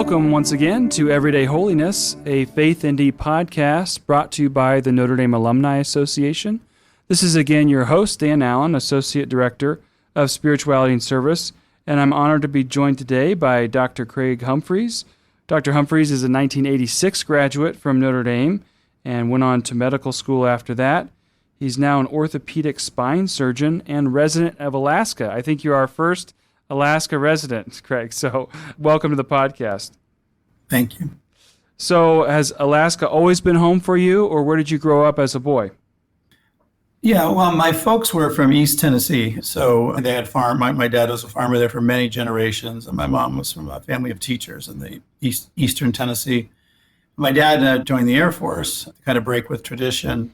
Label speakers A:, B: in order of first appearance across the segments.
A: Welcome once again to Everyday Holiness, a Faith ND podcast brought to you by the Notre Dame Alumni Association. This is again your host, Dan Allen, Associate Director of Spirituality and Service, and I'm honored to be joined today by Dr. Craig Humphreys. Dr. Humphreys is a 1986 graduate from Notre Dame and went on to medical school after that. He's now an orthopedic spine surgeon and resident of Alaska. I think you're our first Alaska resident, Craig. So welcome to the podcast.
B: Thank you.
A: So has Alaska always been home for you, or where did you grow up as a boy?
B: Yeah, well, my folks were from East Tennessee. So they had farm. My dad was a farmer there for many generations, and my mom was from a family of teachers in the Eastern Tennessee. My dad joined the Air Force to kind of break with tradition.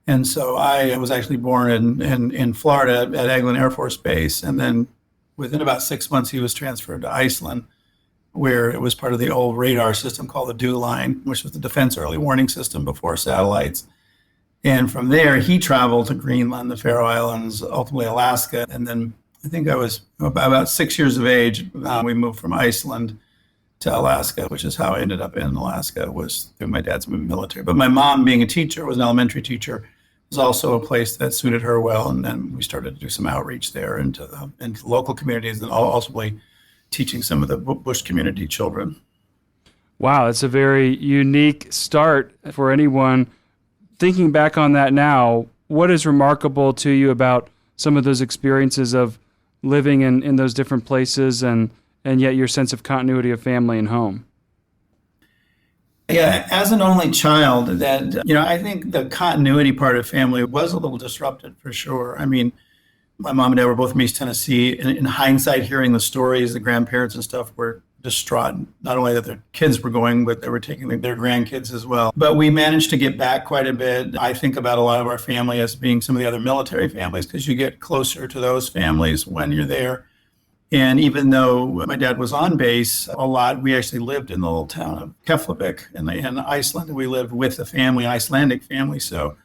B: And so I was actually born in Florida at Eglin Air Force Base, and then within about 6 months, he was transferred to Iceland, where it was part of the old radar system called the DEW line, which was the Defense Early Warning System before satellites. And from there, he traveled to Greenland, the Faroe Islands, ultimately Alaska. And then I think I was about 6 years of age. We moved from Iceland to Alaska, which is how I ended up in Alaska, was through my dad's military. But my mom, being a teacher, was an elementary teacher, was also a place that suited her well, and then we started to do some outreach there into local communities, and ultimately teaching some of the Bush community children.
A: Wow, that's a very unique start for anyone. Thinking back on that now, what is remarkable to you about some of those experiences of living in those different places and yet your sense of continuity of family and home?
B: Yeah, as an only child, I think the continuity part of family was a little disrupted for sure. I mean, my mom and dad were both from East Tennessee. In hindsight, hearing the stories, the grandparents and stuff were distraught. Not only that their kids were going, but they were taking their grandkids as well. But we managed to get back quite a bit. I think about a lot of our family as being some of the other military families, because you get closer to those families when you're there. And even though my dad was on base a lot, we actually lived in the little town of Keflavik in Iceland. We lived with a family, Icelandic family. So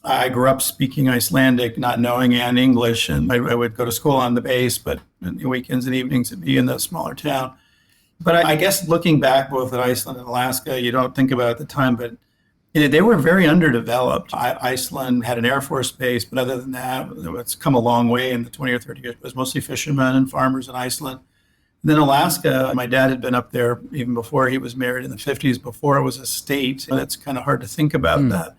B: I grew up speaking Icelandic, not knowing and English. And I would go to school on the base, but weekends and evenings would be in the smaller town. But I guess looking back both at Iceland and Alaska, you don't think about it at the time, but they were very underdeveloped. Iceland had an Air Force base, but other than that, it's come a long way in the 20 or 30 years. It was mostly fishermen and farmers in Iceland. And then Alaska, my dad had been up there even before he was married in the 50s, before it was a state. And it's kind of hard to think about that.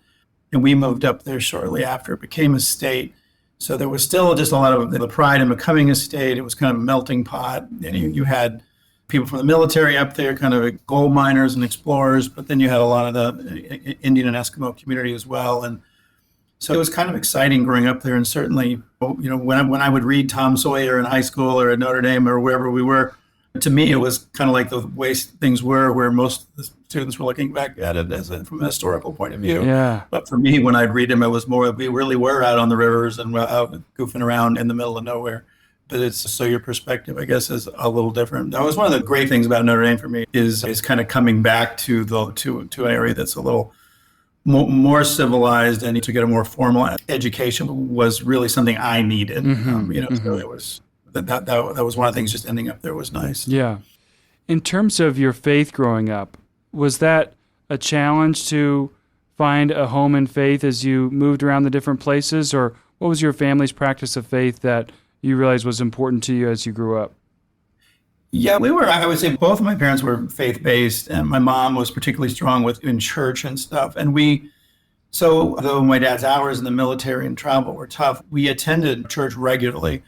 B: And we moved up there shortly after it became a state. So there was still just a lot of the pride in becoming a state. It was kind of a melting pot. And you had people from the military up there, kind of gold miners and explorers, but then you had a lot of the Indian and Eskimo community as well. And so it was kind of exciting growing up there. And certainly, when I would read Tom Sawyer in high school or at Notre Dame or wherever we were, to me, it was kind of like the way things were, where most of the students were looking back at it from a historical point of view.
A: Yeah.
B: But for me, when I'd read them, it was more, we really were out on the rivers and out goofing around in the middle of nowhere. But it's so your perspective, I guess, is a little different. That was one of the great things about Notre Dame for me is kind of coming back to an area that's a little more civilized, and to get a more formal education was really something I needed. So it was that was one of the things. Just ending up there was nice.
A: Yeah. In terms of your faith growing up, was that a challenge to find a home in faith as you moved around the different places, or what was your family's practice of faith that you realized was important to you as you grew up?
B: Yeah, I would say both of my parents were faith-based, and my mom was particularly strong in church and stuff. And so though my dad's hours in the military and travel were tough, we attended church regularly.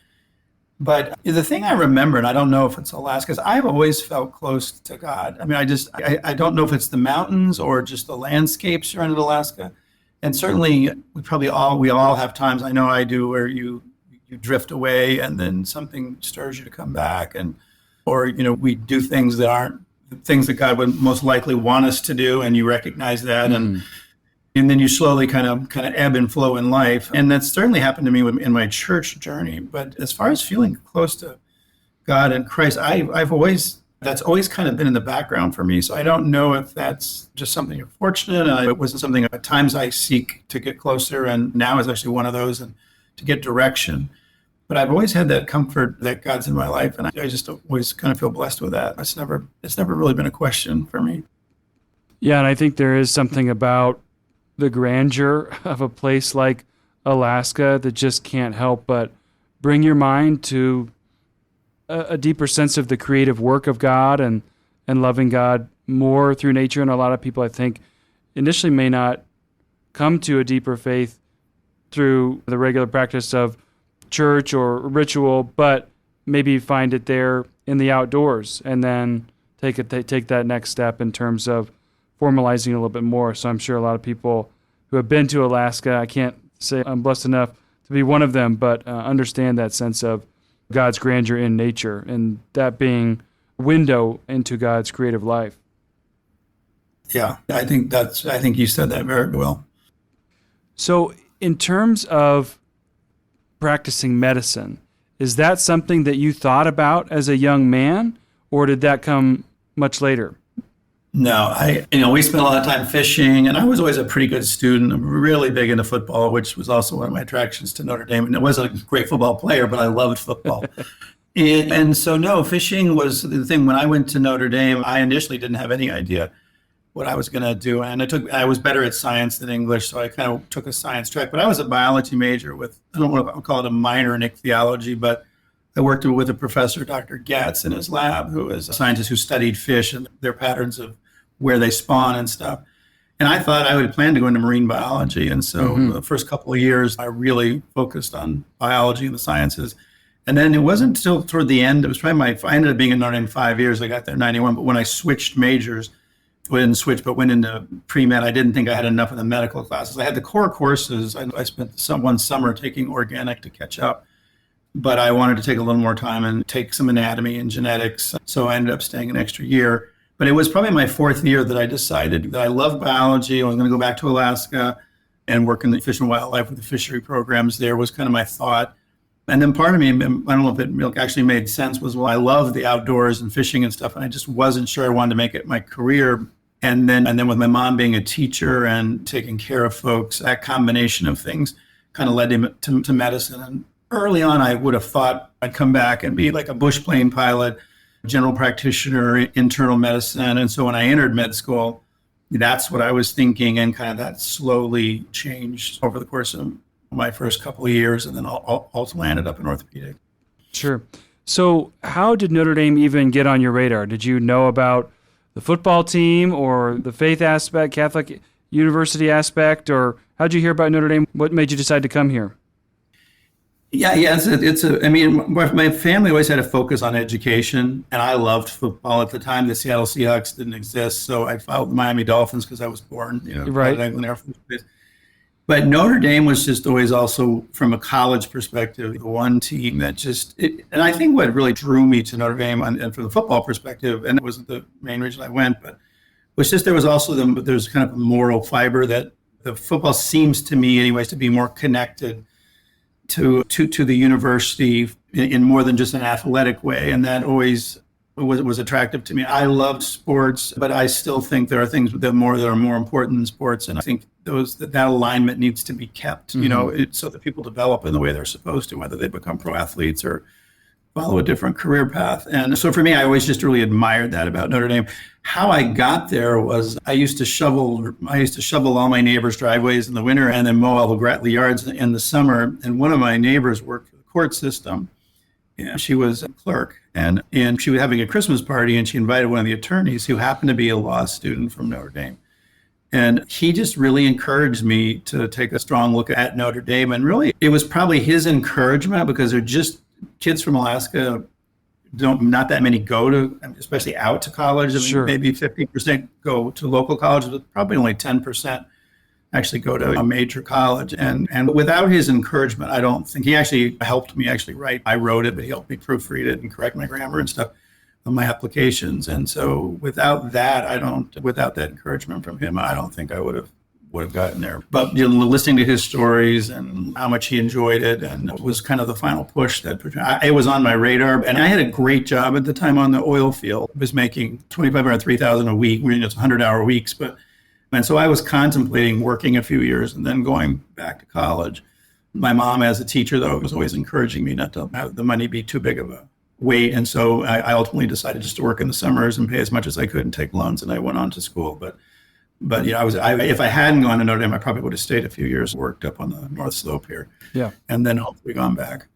B: But the thing I remember, and I don't know if it's Alaska, is I've always felt close to God. I mean, I don't know if it's the mountains or just the landscapes around Alaska. And certainly we all have times, I know I do, where you drift away and then something stirs you to come back, or we do things that aren't the things that God would most likely want us to do, and you recognize that, and then you slowly kind of ebb and flow in life. And that's certainly happened to me in my church journey. But as far as feeling close to God and Christ, that's always kind of been in the background for me. So I don't know if that's just something you're fortunate. It wasn't something at times I seek to get closer, and now is actually one of those, and to get direction. But I've always had that comfort that God's in my life, and I just always kind of feel blessed with that. It's never really been a question for me.
A: Yeah, and I think there is something about the grandeur of a place like Alaska that just can't help but bring your mind to a deeper sense of the creative work of God and loving God more through nature. And a lot of people, I think, initially may not come to a deeper faith through the regular practice of church or ritual, but maybe find it there in the outdoors and then take that next step in terms of formalizing a little bit more. So I'm sure a lot of people who have been to Alaska, I can't say I'm blessed enough to be one of them, but understand that sense of God's grandeur in nature and that being a window into God's creative life.
B: Yeah, I think you said that very well.
A: So in terms of practicing medicine, is that something that you thought about as a young man, or did that come much later?
B: No, we spent a lot of time fishing, and I was always a pretty good student. I'm really big into football, which was also one of my attractions to Notre Dame. And I wasn't a great football player, but I loved football. and so, no, fishing was the thing. When I went to Notre Dame, I initially didn't have any idea what I was going to do. And I was better at science than English, so I kind of took a science track. But I was a biology major with, I don't know if I'll call it a minor in ichthyology, but I worked with a professor, Dr. Gatz, in his lab, who is a scientist who studied fish and their patterns of where they spawn and stuff. And I thought I would plan to go into marine biology. And so the first couple of years, I really focused on biology and the sciences. And then it wasn't until toward the end, it was probably I ended up being in Notre Dame 5 years. I got there in 91. But when I switched majors, went into pre-med, I didn't think I had enough of the medical classes. I had the core courses. I spent one summer taking organic to catch up. But I wanted to take a little more time and take some anatomy and genetics. So I ended up staying an extra year. But it was probably my fourth year that I decided that I love biology. I was going to go back to Alaska and work in the fish and wildlife with the fishery programs there was kind of my thought. And then part of me, I don't know if it actually made sense, was, well, I love the outdoors and fishing and stuff. And I just wasn't sure I wanted to make it my career. And then with my mom being a teacher and taking care of folks, that combination of things kind of led him to medicine. And early on, I would have thought I'd come back and be like a bush plane pilot, general practitioner, internal medicine. And so when I entered med school, that's what I was thinking, and kind of that slowly changed over the course of my first couple of years, and then ultimately ended up in orthopedic.
A: Sure. So how did Notre Dame even get on your radar? Did you know about the football team or the faith aspect, Catholic university aspect, or how did you hear about Notre Dame? What made you decide to come here?
B: Yeah, I mean, my family always had a focus on education, and I loved football at the time. The Seattle Seahawks didn't exist, so I followed the Miami Dolphins because I was born,
A: right.
B: England Air Force Base. But Notre Dame was just always also, from a college perspective, the one team that and I think what really drew me to Notre Dame, and from the football perspective, and it wasn't the main reason I went, but was just there was also there's kind of a moral fiber that the football seems to me, anyways, to be more connected to the university in more than just an athletic way, and that always was attractive to me. I loved sports, but I still think there are things that are more important than sports, and I think that alignment needs to be kept, so that people develop in the way they're supposed to, whether they become pro athletes or follow a different career path. And so for me, I always just really admired that about Notre Dame. How I got there was I used to shovel all my neighbors' driveways in the winter and then mow all the yards in the summer. And one of my neighbors worked for the court system. And she was a clerk, and she was having a Christmas party, and she invited one of the attorneys who happened to be a law student from Notre Dame. And he just really encouraged me to take a strong look at Notre Dame. And really, it was probably his encouragement, because they're just kids from Alaska, not that many go to, especially out to college. I mean,
A: sure.
B: Maybe 50% go to local colleges, but probably only 10% actually go to a major college. And without his encouragement, I don't think, he actually helped me write. I wrote it, but he helped me proofread it and correct my grammar and stuff on my applications. And so without that encouragement from him, I don't think I would have gotten there. But listening to his stories and how much he enjoyed it, and it was kind of the final push that it was on my radar. And I had a great job at the time on the oil field. I was making $2,500, $3,000 a week. It's 100-hour weeks, and so I was contemplating working a few years and then going back to college. My mom, as a teacher, though, was always encouraging me not to have the money be too big of a weight. And so I ultimately decided just to work in the summers and pay as much as I could and take loans. And I went on to school. But if I hadn't gone to Notre Dame, I probably would have stayed a few years, worked up on the North Slope here.
A: Yeah.
B: And then hopefully gone back.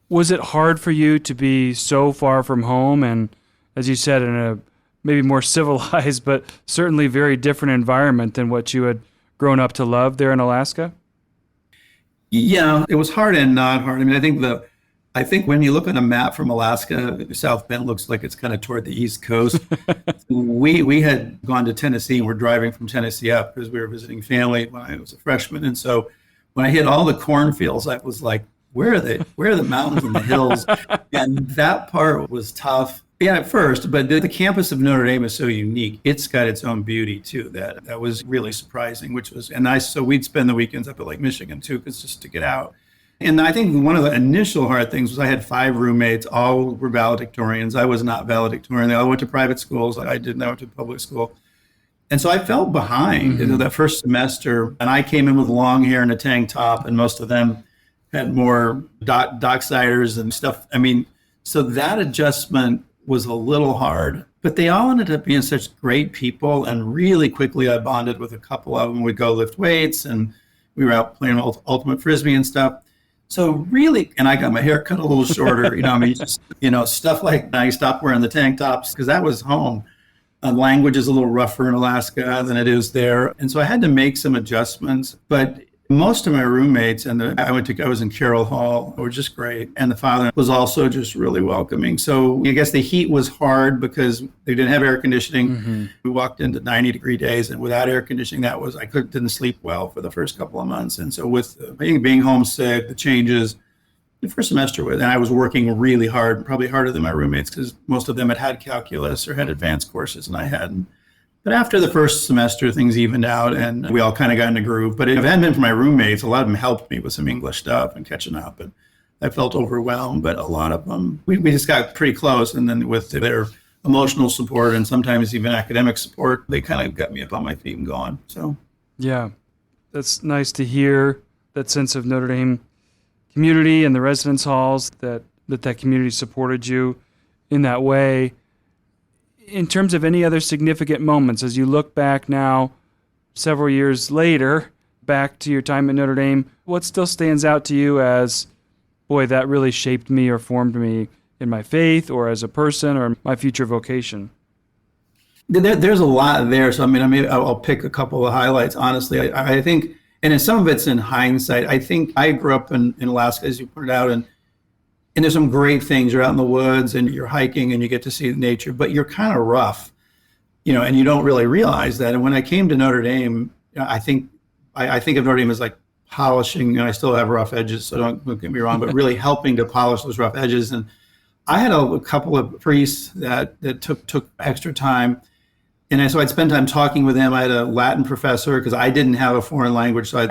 A: Was it hard for you to be so far from home and, as you said, in a maybe more civilized, but certainly very different environment than what you had grown up to love there in Alaska?
B: Yeah, it was hard and not hard. I mean, I think when you look at a map from Alaska, South Bend looks like it's kind of toward the East Coast. We had gone to Tennessee and we're driving from Tennessee up because we were visiting family when I was a freshman. And so when I hit all the cornfields, I was like, where are the mountains and the hills? And that part was tough. Yeah, at first, but the campus of Notre Dame is so unique. It's got its own beauty too. That was really surprising, and nice. So we'd spend the weekends up at Lake Michigan too, because just to get out. And I think one of the initial hard things was I had 5 roommates, all were valedictorians. I was not valedictorian. They all went to private schools. I didn't. I went to public school. And so I felt behind that first semester. And I came in with long hair and a tank top, and most of them had more docksiders and stuff. I mean, so that adjustment was a little hard, but they all ended up being such great people. And really quickly, I bonded with a couple of them. We'd go lift weights and we were out playing ultimate Frisbee and stuff. So really, and I got my hair cut a little shorter, stuff like I stopped wearing the tank tops because that was home. Language is a little rougher in Alaska than it is there. And so I had to make some adjustments, but most of my roommates I was in Carroll Hall, were just great. And the father was also just really welcoming. So I guess the heat was hard because they didn't have air conditioning. We walked into 90-degree days, and without air conditioning, didn't sleep well for the first couple of months. And so with being homesick, the changes, the first semester and I was working really hard, probably harder than my roommates because most of them had calculus or had advanced courses and I hadn't. But after the first semester, things evened out and we all kind of got in a groove. But if it hadn't been for my roommates, a lot of them helped me with some English stuff and catching up. And I felt overwhelmed, but a lot of them, we just got pretty close. And then with their emotional support and sometimes even academic support, they kind of got me up on my feet and going. So,
A: yeah, that's nice to hear that sense of Notre Dame community and the residence halls that community supported you in that way. In terms of any other significant moments, as you look back now, several years later, back to your time at Notre Dame, what still stands out to you as, boy, that really shaped me or formed me in my faith or as a person or my future vocation?
B: There's a lot there. So, I'll pick a couple of highlights, honestly. I think, and some of it's in hindsight, I think I grew up in Alaska, as you pointed out, and there's some great things. You're out in the woods and you're hiking and you get to see nature, but you're kind of rough, and you don't really realize that. And when I came to Notre Dame, I think of Notre Dame as like polishing, and I still have rough edges, so don't get me wrong, but really helping to polish those rough edges. And I had a couple of priests that took extra time. And so I'd spend time talking with them. I had a Latin professor because I didn't have a foreign language, so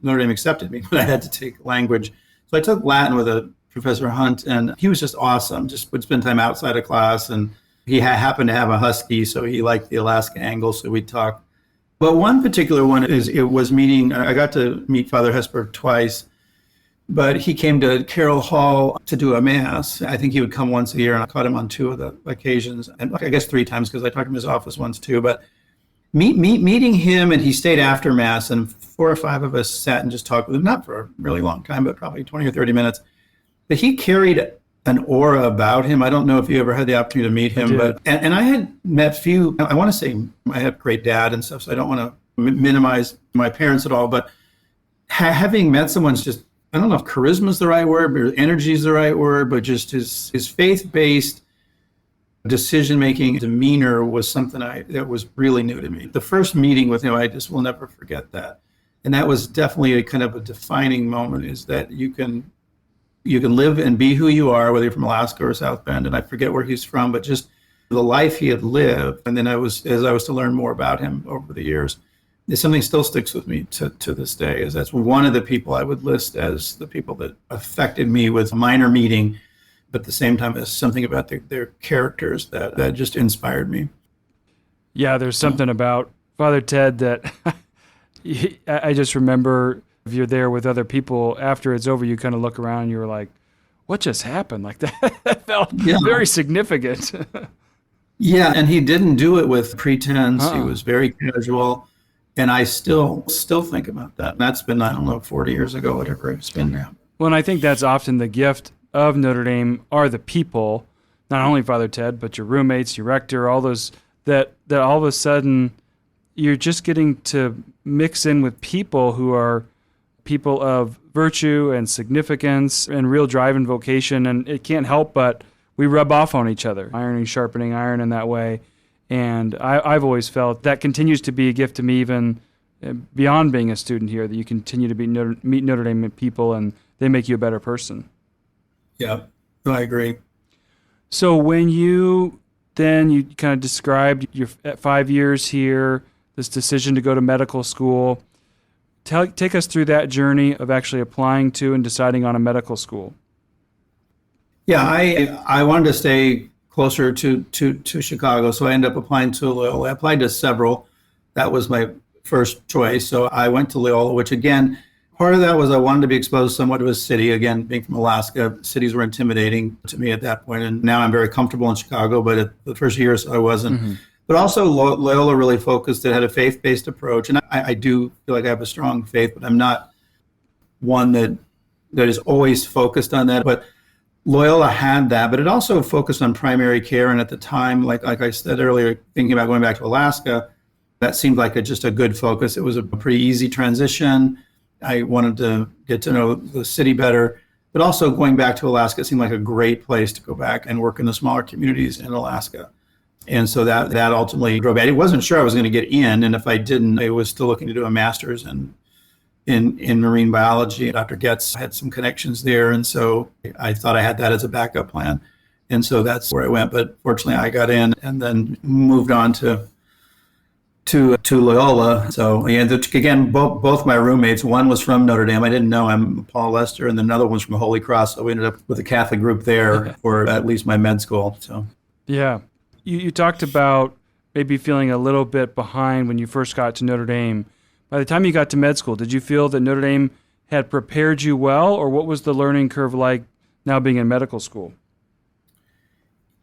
B: Notre Dame accepted me, but I had to take language. So I took Latin with Professor Hunt, and he was just awesome. Just would spend time outside of class, and he happened to have a husky, so he liked the Alaska angle, so we'd talk. But one particular one I got to meet Father Hesper twice, but he came to Carroll Hall to do a mass. I think he would come once a year, and I caught him on 2 of the occasions, and I guess 3 times because I talked to him in his office once too. But meeting him, and he stayed after mass, and 4 or 5 of us sat and just talked with him, not for a really long time, but probably 20 or 30 minutes. But he carried an aura about him. I don't know if you ever had the opportunity to meet him, but I had met few. I want to say I had a great dad and stuff, so I don't want to minimize my parents at all. But having met someone's just, I don't know if charisma is the right word, but energy is the right word, but just his faith-based decision-making demeanor was something that was really new to me. The first meeting with him, I just will never forget that. And that was definitely a kind of a defining moment, is that you can live and be who you are, whether you're from Alaska or South Bend. And I forget where he's from, but just the life he had lived. And then as I was to learn more about him over the years, something still sticks with me to this day, is that's one of the people I would list as the people that affected me with a minor meeting, but at the same time as something about their characters that just inspired me.
A: Yeah, there's something about Father Ted that I just remember if you're there with other people after it's over, you kind of look around and you're like, what just happened? Like that felt very significant.
B: Yeah, and he didn't do it with pretense. He was very casual. And I still think about that. And that's been, I don't know, 40 years ago, whatever it's been now.
A: Well, and I think that's often the gift of Notre Dame are the people, not only Father Ted, but your roommates, your rector, all those that all of a sudden you're just getting to mix in with people who are people of virtue and significance and real drive and vocation. And it can't help but we rub off on each other, iron sharpening iron in that way. And I've always felt that continues to be a gift to me, even beyond being a student here, that you continue to meet Notre Dame people and they make you a better person.
B: Yeah, I agree.
A: So when you kind of described your 5 years here, this decision to go to medical school, take us through that journey of actually applying to and deciding on a medical school.
B: Yeah, I wanted to stay closer to Chicago, so I ended up applying to Loyola. I applied to several. That was my first choice. So I went to Loyola, which again, part of that was I wanted to be exposed somewhat to a city. Again, being from Alaska, cities were intimidating to me at that point. And now I'm very comfortable in Chicago, but at the first years I wasn't. Mm-hmm. But also Loyola really focused, it had a faith-based approach. And I do feel like I have a strong faith, but I'm not one that is always focused on that. But Loyola had that, but it also focused on primary care. And at the time, like I said earlier, thinking about going back to Alaska, that seemed like just a good focus. It was a pretty easy transition. I wanted to get to know the city better, but also going back to Alaska, it seemed like a great place to go back and work in the smaller communities in Alaska. And so that ultimately drove me. I wasn't sure I was going to get in, and if I didn't, I was still looking to do a master's in marine biology. Dr. Getz had some connections there, and so I thought I had that as a backup plan. And so that's where I went. But fortunately, I got in and then moved on to Loyola. So again, both my roommates, one was from Notre Dame. I didn't know him, Paul Lester, and another one was from Holy Cross. So we ended up with a Catholic group there for at least my med school. So
A: yeah, you talked about maybe feeling a little bit behind when you first got to Notre Dame. By the time you got to med school, did you feel that Notre Dame had prepared you well, or what was the learning curve like now being in medical school?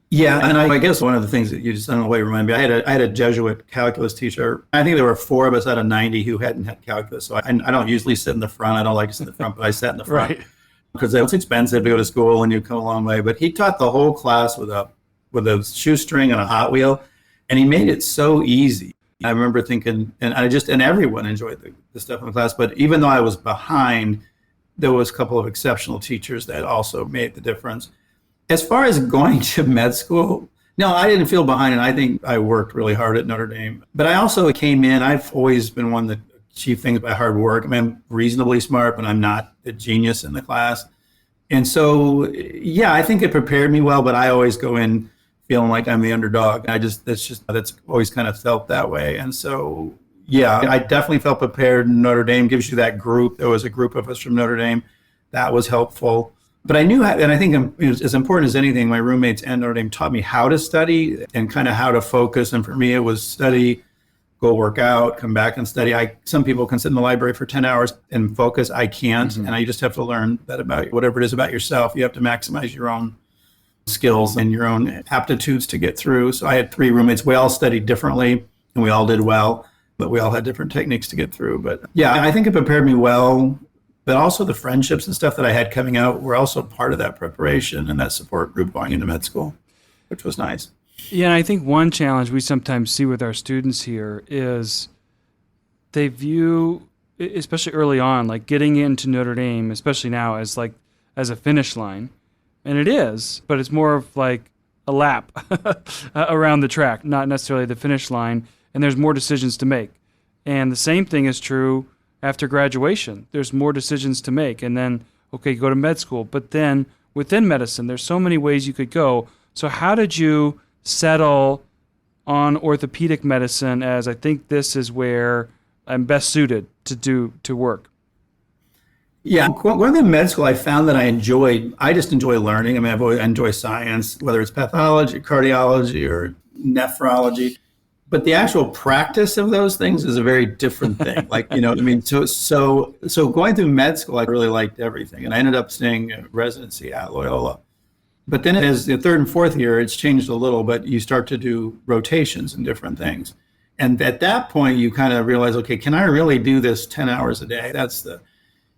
B: Yeah, and I guess one of the things that you just, I don't know why you remind me, I had a Jesuit calculus teacher. I think there were 4 of us out of 90 who hadn't had calculus. So I don't usually sit in the front. I don't like to sit in the front, but I sat in the front. Right. Because it's expensive to go to school and you come a long way. But he taught the whole class with a shoestring and a Hot Wheel, and he made it so easy. I remember thinking, and everyone enjoyed the stuff in the class, but even though I was behind, there was a couple of exceptional teachers that also made the difference. As far as going to med school, no, I didn't feel behind, and I think I worked really hard at Notre Dame. But I also came in, I've always been one that achieved things by hard work. I mean, I'm reasonably smart, but I'm not a genius in the class. And so, yeah, I think it prepared me well, but I always go in feeling like I'm the underdog. That's always kind of felt that way. And so, yeah, I definitely felt prepared. Notre Dame gives you that group. There was a group of us from Notre Dame. That was helpful. But I knew, and I think as important as anything, my roommates and Notre Dame taught me how to study and kind of how to focus. And for me, it was study, go work out, come back and study. Some people can sit in the library for 10 hours and focus. I can't. Mm-hmm. And I just have to learn that about whatever it is about yourself. You have to maximize your own skills and your own aptitudes to get through. So I had 3 roommates. We all studied differently and we all did well, but we all had different techniques to get through. But yeah, I think it prepared me well. But also the friendships and stuff that I had coming out were also part of that preparation and that support group going into med school, which was nice.
A: Yeah, and I think one challenge we sometimes see with our students here is they view, especially early on, like getting into Notre Dame, especially now, as a finish line. And it is, but it's more of like a lap around the track, not necessarily the finish line. And there's more decisions to make. And the same thing is true after graduation. There's more decisions to make. And then, okay, go to med school. But then within medicine, there's so many ways you could go. So how did you settle on orthopedic medicine as I think this is where I'm best suited to work?
B: Yeah, going to med school, I found that I just enjoy learning. I mean, I enjoy science, whether it's pathology, cardiology, or nephrology. But the actual practice of those things is a very different thing. Like, I mean, so going through med school, I really liked everything. And I ended up staying in residency at Loyola. But then as the third and fourth year, it's changed a little, but you start to do rotations and different things. And at that point, you kind of realize, okay, can I really do this 10 hours a day?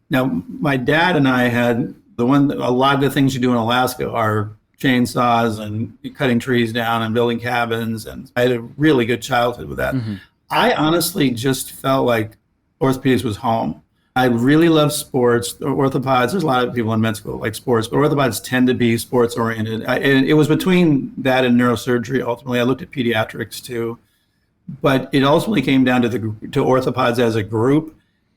B: Now, my dad and I had a lot of the things you do in Alaska are chainsaws and cutting trees down and building cabins. And I had a really good childhood with that. Mm-hmm. I honestly just felt like orthopedics was home. I really love sports. Orthopods, there's a lot of people in med school like sports, but orthopods tend to be sports oriented. It was between that and neurosurgery. Ultimately, I looked at pediatrics too, but it ultimately came down to orthopods as a group,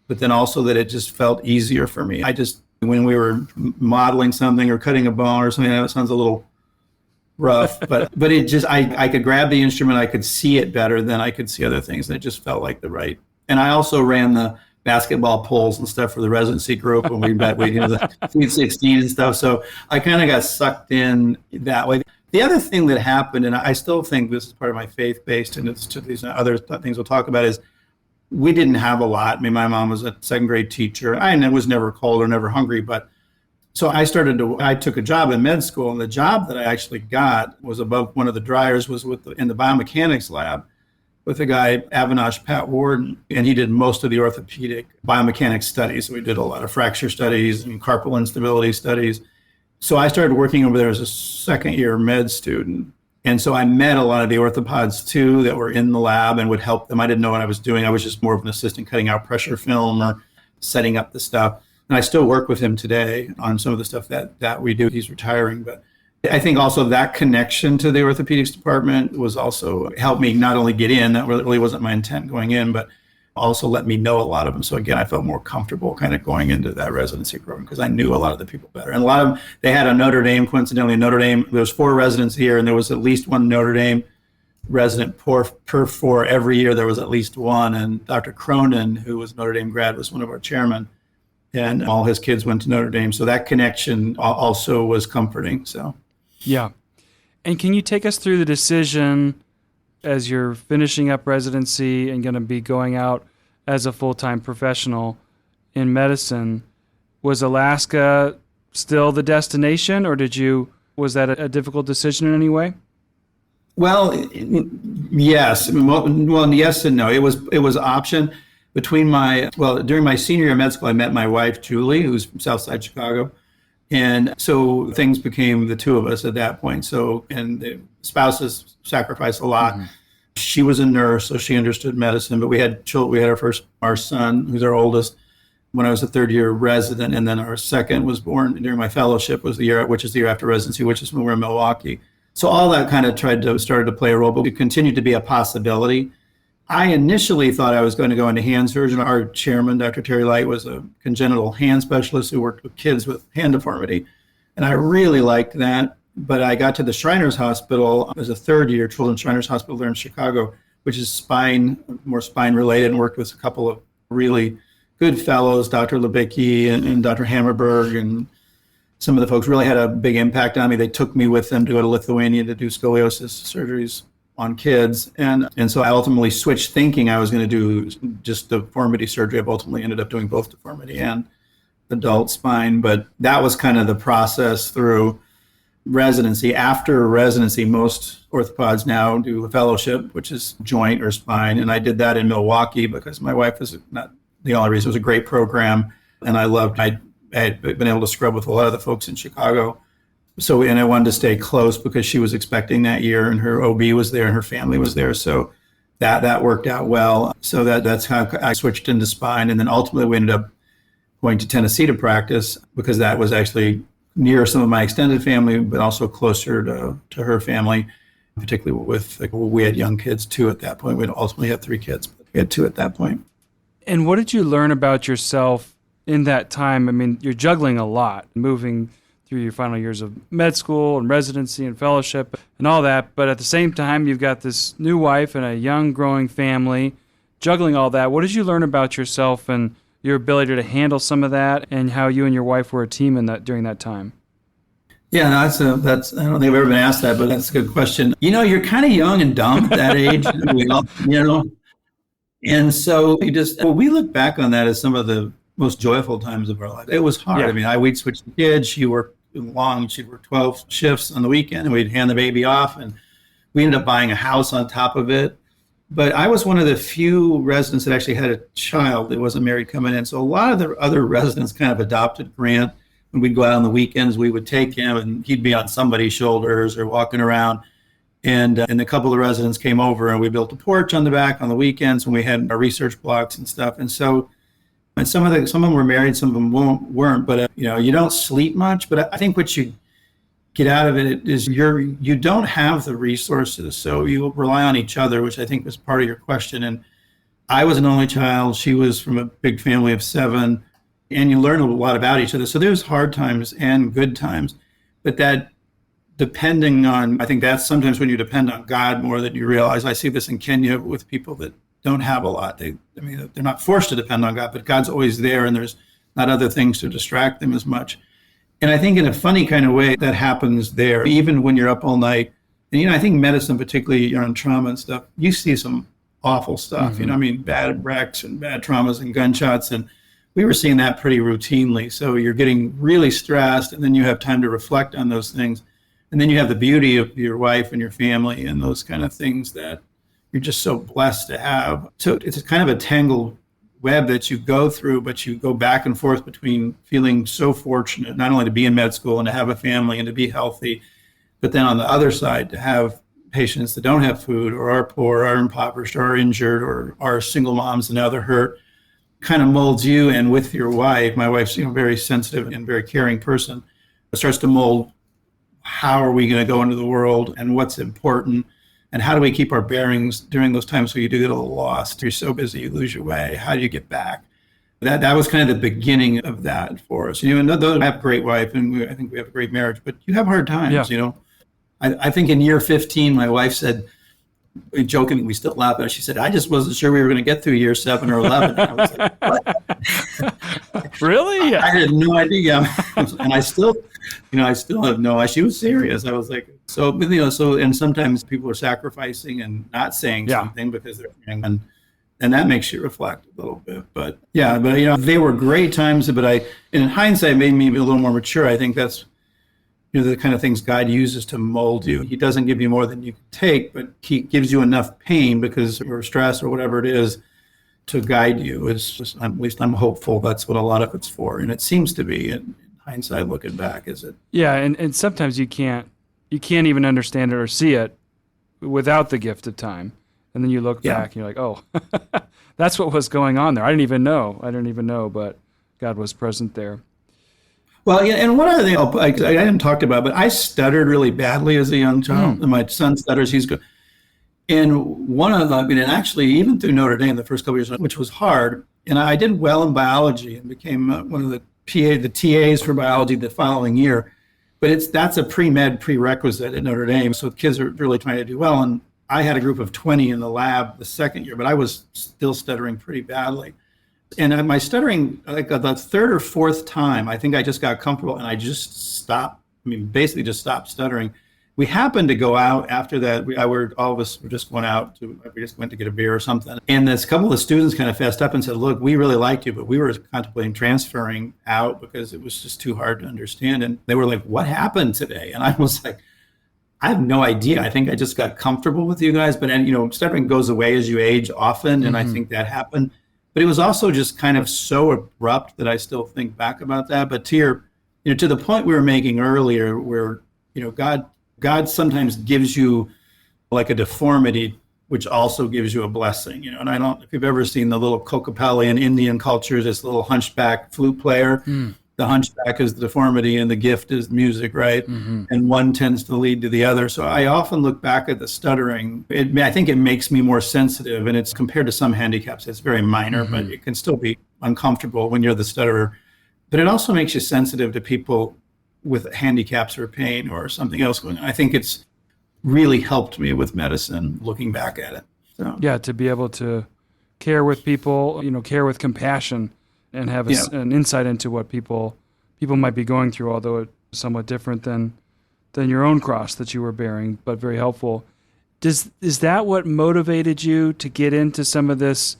B: but then also that it just felt easier for me. When we were modeling something or cutting a bone or something, that sounds a little rough, but it just, I could grab the instrument, I could see it better than I could see other things. And it just felt like the right. And I also ran the basketball polls and stuff for the residency group when we met, the Sweet 16 and stuff. So I kind of got sucked in that way. The other thing that happened, and I still think this is part of my faith-based, and it's to these other things we'll talk about, is we didn't have a lot. I mean, my mom was a second grade teacher. I was never cold or never hungry, but so I took a job in med school, and the job that I actually got was above one of the dryers, was in the biomechanics lab with a guy, Avinash Pat Warden, and he did most of the orthopedic biomechanics studies. So we did a lot of fracture studies and carpal instability studies. So I started working over there as a second year med student. And so I met a lot of the orthopods too that were in the lab and would help them. I didn't know what I was doing. I was just more of an assistant cutting out pressure film or setting up the stuff. And I still work with him today on some of the stuff that we do. He's retiring, but I think also that connection to the orthopedics department was also helped me not only get in, that really wasn't my intent going in, but also let me know a lot of them. So again, I felt more comfortable kind of going into that residency program because I knew a lot of the people better. And a lot of them, they had a Notre Dame, coincidentally, Notre Dame, there was 4 residents here, and there was at least one Notre Dame resident per 4 every year. There was at least one. And Dr. Cronin, who was Notre Dame grad, was one of our chairmen, and all his kids went to Notre Dame. So that connection also was comforting. So,
A: yeah. And can you take us through the decision as you're finishing up residency and going to be going out as a full-time professional in medicine? Was Alaska still the destination, or was that a difficult decision in any way?
B: Well, yes. Well, yes and no. It was option between during my senior year of med school, I met my wife, Julie, who's from Southside Chicago. And so things became the two of us at that point. So, and the spouses sacrificed a lot. Mm-hmm. She was a nurse, so she understood medicine, but we had our son, who's our oldest, when I was a third year resident. And then our second was born during my fellowship, which is the year after residency, which is when we were in Milwaukee. So all that kind of started to play a role, but it continued to be a possibility. I initially thought I was going to go into hand surgeon. Our chairman, Dr. Terry Light, was a congenital hand specialist who worked with kids with hand deformity. And I really liked that. But I got to the Shriners Hospital as a third year, Children's Shriners Hospital there in Chicago, which is more spine related, and worked with a couple of really good fellows, Dr. Lebicki and Dr. Hammerberg, and some of the folks really had a big impact on me. They took me with them to go to Lithuania to do scoliosis surgeries on kids. And so I ultimately switched thinking I was going to do just deformity surgery. I've ultimately ended up doing both deformity and adult spine. But that was kind of the process through residency. After residency, most orthopods now do a fellowship, which is joint or spine. And I did that in Milwaukee because my wife was not the only reason. It was a great program. And I had been able to scrub with a lot of the folks in Chicago. So, and I wanted to stay close because she was expecting that year, and her OB was there and her family was there. So that worked out well. So that's how I switched into spine. And then ultimately we ended up going to Tennessee to practice because that was actually near some of my extended family, but also closer to her family, particularly we had young kids too at that point. We ultimately had 3 kids, but we had 2 at that point.
A: And what did you learn about yourself in that time? I mean, you're juggling a lot, moving through your final years of med school and residency and fellowship and all that. But at the same time, you've got this new wife and a young growing family, juggling all that. What did you learn about yourself and your ability to handle some of that, and how you and your wife were a team during that time?
B: Yeah, no, I don't think I've ever been asked that, but that's a good question. You're kind of young and dumb at that age, and so we look back on that as some of the most joyful times of our life. It was hard. I
A: Yeah.
B: mean, we'd switch the kids. She'd work 12 shifts on the weekend, and we'd hand the baby off, and we ended up buying a house on top of it. But I was one of the few residents that actually had a child that wasn't married coming in. So a lot of the other residents kind of adopted Grant. When we'd go out on the weekends, we would take him and he'd be on somebody's shoulders or walking around. And a couple of residents came over and we built a porch on the back on the weekends when we had our research blocks and stuff. And so, and some of them were married, some of them weren't. But you don't sleep much. But I think what you get out of it is you don't have the resources, so you rely on each other, which I think was part of your question. And I was an only child. She was from a big family of 7, and you learn a lot about each other. So there's hard times and good times, but that I think that's sometimes when you depend on God more than you realize. I see this in Kenya with people that don't have a lot. They're not forced to depend on God, but God's always there, and there's not other things to distract them as much. And I think in a funny kind of way that happens there, even when you're up all night. And, I think medicine, particularly on trauma and stuff, you see some awful stuff,
A: Mm-hmm.
B: bad wrecks and bad traumas and gunshots. And we were seeing that pretty routinely. So you're getting really stressed, and then you have time to reflect on those things. And then you have the beauty of your wife and your family and those kind of things that you're just so blessed to have. So it's kind of a tangled web that you go through, but you go back and forth between feeling so fortunate, not only to be in med school and to have a family and to be healthy, but then on the other side, to have patients that don't have food or are poor, or are impoverished, or are injured, or are single moms and now they're hurt, kind of molds you. And with your wife, my wife's very sensitive and very caring person, it starts to mold how are we going to go into the world and what's important. And how do we keep our bearings during those times where you do get a little lost? You're so busy, you lose your way. How do you get back? That was kind of the beginning of that for us. And though I have a great wife, and I think we have a great marriage, but you have hard times.
A: Yeah.
B: I think in year 15, my wife said, jokingly, we still laugh at it. She said, "I just wasn't sure we were going to get through year 7 or 11." I was like, "What?"
A: Really?
B: I had no idea, and I still have no idea. She was serious. I was like, and sometimes people are sacrificing and not saying something because they're and that makes you reflect a little bit. But they were great times. But in hindsight, made me a little more mature. I think that's the kind of things God uses to mold you. He doesn't give you more than you can take, but he gives you enough pain because or stress or whatever it is to guide you. At least I'm hopeful that's what a lot of it's for. And it seems to be in hindsight looking back, is it?
A: Yeah, and sometimes you can't even understand it or see it without the gift of time. And then you look back and you're like, oh, that's what was going on there. I didn't even know, but God was present there.
B: Well, yeah, and one other thing I hadn't talked about, but I stuttered really badly as a young child. And my son stutters, he's good. And and actually, even through Notre Dame, the first couple of years, which was hard, and I did well in biology and became one of the TAs for biology the following year. But that's a pre-med prerequisite at Notre Dame. So kids are really trying to do well. And I had a group of 20 in the lab the second year, but I was still stuttering pretty badly. And my stuttering, like the third or fourth time, I think I just got comfortable and I just stopped. Basically just stopped stuttering. We happened to go out after that. All of us were just going out we just went to get a beer or something. And this couple of students kind of fessed up and said, "Look, we really liked you, but we were contemplating transferring out because it was just too hard to understand." And they were like, "What happened today?" And I was like, "I have no idea. I think I just got comfortable with you guys." But stuttering goes away as you age often, and I think that happened. But it was also just kind of so abrupt that I still think back about that. But to the point we were making earlier, where God sometimes gives you like a deformity, which also gives you a blessing. And I don't know if you've ever seen the little Kokopelli in Indian culture, this little hunchback flute player. The hunchback is the deformity and the gift is music, right? And one tends to lead to the other. So I often look back at the stuttering. I think it makes me more sensitive, and it's compared to some handicaps, it's very minor, but it can still be uncomfortable when you're the stutterer. But it also makes you sensitive to people with handicaps or pain or something else going on. I think it's really helped me with medicine, looking back at it. So.
A: Yeah, to be able to care with people, care with compassion, and have an insight into what people might be going through, although it's somewhat different than than your own cross that you were bearing, but very helpful. Is that what motivated you to get into some of these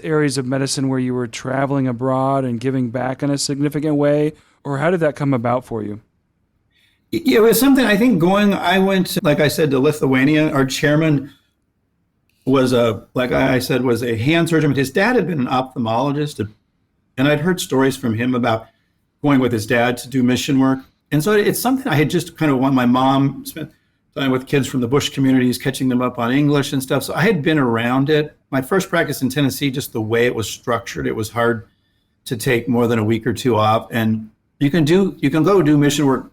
A: areas of medicine where you were traveling abroad and giving back in a significant way? Or how did that come about for you?
B: It was something, I think I went, like I said, to Lithuania. Our chairman was like I said, was a hand surgeon, but his dad had been an ophthalmologist. And I'd heard stories from him about going with his dad to do mission work. And so it's something I had just kind of my mom spent time with kids from the Bush communities, catching them up on English and stuff. So I had been around it. My first practice in Tennessee, just the way it was structured, it was hard to take more than a week or two off. And you can go do mission work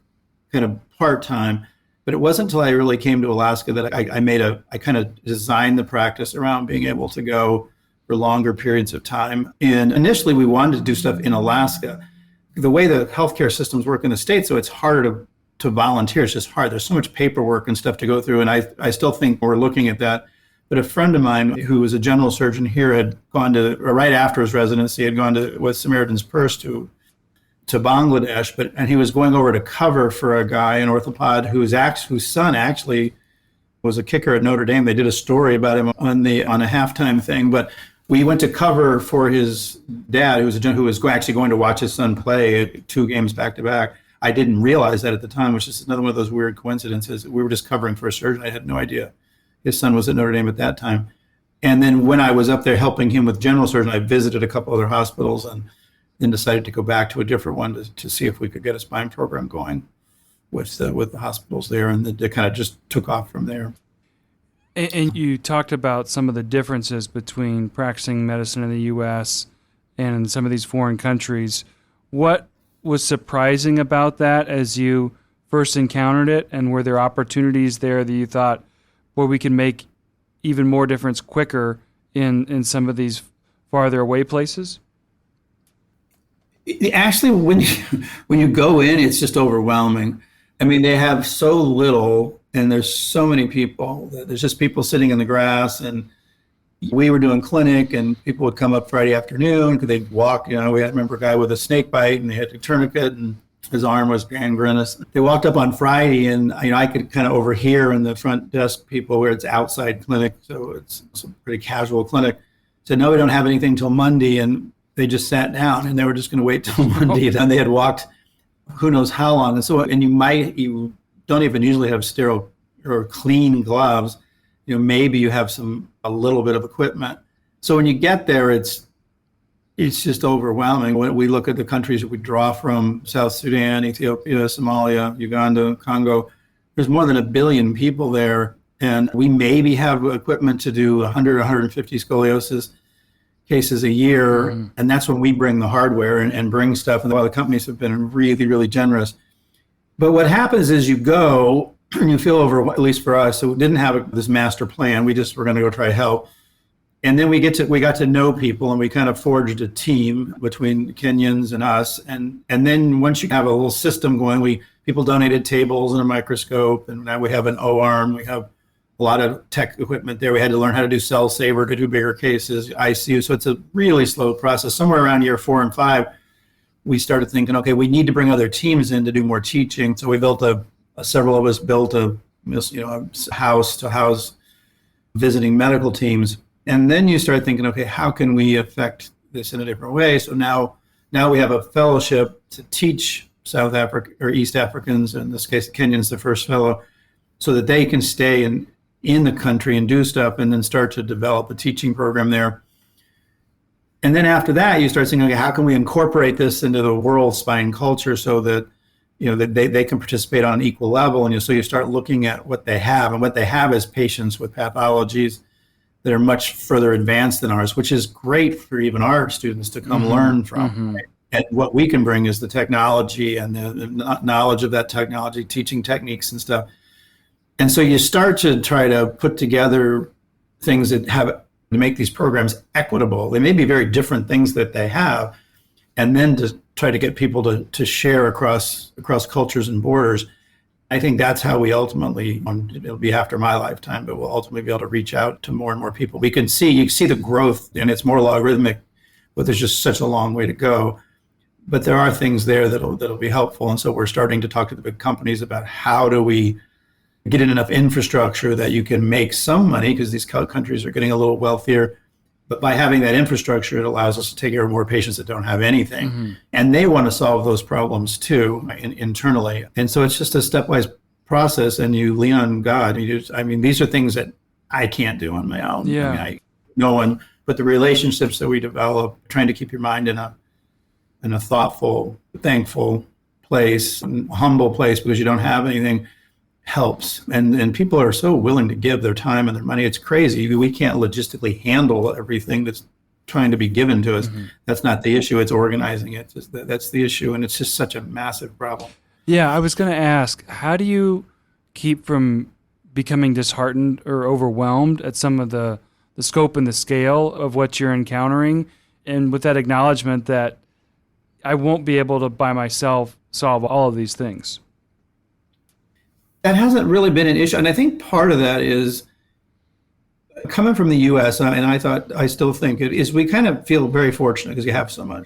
B: kind of part-time, but it wasn't until I really came to Alaska that I kind of designed the practice around being able to go for longer periods of time. And initially we wanted to do stuff in Alaska. The way the healthcare systems work in the States, so it's harder to volunteer. It's just hard. There's so much paperwork and stuff to go through. And I still think we're looking at that. But a friend of mine who was a general surgeon here had gone to, right after his residency, had gone to with Samaritan's Purse to Bangladesh, and he was going over to cover for a guy, an orthopod, whose son actually was a kicker at Notre Dame. They did a story about him on a halftime thing. But we went to cover for his dad, who was actually going to watch his son play 2 games back to back. I didn't realize that at the time, which is another one of those weird coincidences. We were just covering for a surgeon. I had no idea his son was at Notre Dame at that time. And then when I was up there helping him with general surgeon, I visited a couple other hospitals and then decided to go back to a different one to see if we could get a spine program going with the hospitals there. And it kind of just took off from there.
A: And you talked about some of the differences between practicing medicine in the U.S. and in some of these foreign countries. What was surprising about that as you first encountered it? And were there opportunities there that you thought, boy, we can make even more difference quicker in some of these farther away places?
B: Actually, when you go in, it's just overwhelming. I mean, they have so little, and there's so many people. There's just people sitting in the grass, and we were doing clinic, and people would come up Friday afternoon because they'd walk. I remember a guy with a snake bite, and they had a tourniquet, and his arm was gangrenous. They walked up on Friday, and I could kind of overhear in the front desk people where it's outside clinic, so it's a pretty casual clinic. Said, no, we don't have anything till Monday, and they just sat down, and they were just going to wait till Monday. And they had walked who knows how long. And you don't even usually have sterile or clean gloves. Maybe you have a little bit of equipment. So when you get there, it's just overwhelming. When we look at the countries that we draw from, South Sudan, Ethiopia, Somalia, Uganda, Congo, there's more than 1 billion people there. And we maybe have equipment to do 100, 150 scoliosis cases a year. And that's when we bring the hardware and bring stuff. And a lot of the companies have been really, really generous. But what happens is you go and you feel at least for us, so we didn't have this master plan. We just were going to go try to help. And then we got to know people, and we kind of forged a team between Kenyans and us. And then once you have a little system going, people donated tables and a microscope, and now we have an O-arm. We have a lot of tech equipment there. We had to learn how to do cell saver to do bigger cases, ICU. So it's a really slow process. Somewhere around year 4 and 5, we started thinking, okay, we need to bring other teams in to do more teaching. So we built several of us built a house to house visiting medical teams. And then you start thinking, okay, how can we affect this in a different way? So now we have a fellowship to teach South Africa or East Africans, in this case, Kenyans, the first fellow, so that they can stay in the country and do stuff, and then start to develop a teaching program there. And then after that, you start thinking, okay, how can we incorporate this into the world spine culture so that that they can participate on an equal level? And so you start looking at what they have, and what they have is patients with pathologies that are much further advanced than ours, which is great for even our students to come learn from. Right? And what we can bring is the technology and the knowledge of that technology, teaching techniques and stuff. And so you start to try to put together things that to make these programs equitable. They may be very different things that they have, and then to try to get people to share across cultures and borders. I think that's how we ultimately, it'll be after my lifetime, but we'll ultimately be able to reach out to more and more people. You can see the growth, and it's more logarithmic, but there's just such a long way to go. but there are things there that'll be helpful. And so we're starting to talk to the big companies about how do we get in enough infrastructure that you can make some money, because these countries are getting a little wealthier. But by having that infrastructure, it allows us to take care of more patients that don't have anything.
A: Mm-hmm.
B: And they want to solve those problems too, internally. And so it's just a stepwise process, and you lean on God. These are things that I can't do on my own.
A: Yeah.
B: No one, but the relationships that we develop, trying to keep your mind in a thoughtful, thankful place, and humble place, because you don't have anything, helps. And people are so willing to give their time and their money. It's crazy. We can't logistically handle everything that's trying to be given to us.
A: Mm-hmm.
B: That's not the issue. It's organizing it. That's the issue. And it's just such a massive problem.
A: Yeah, I was going to ask, how do you keep from becoming disheartened or overwhelmed at some of the scope and the scale of what you're encountering, and with that acknowledgement that I won't be able to by myself solve all of these things?
B: That hasn't really been an issue. And I think part of that is coming from the US, and I still think it is, we kind of feel very fortunate because you have so much.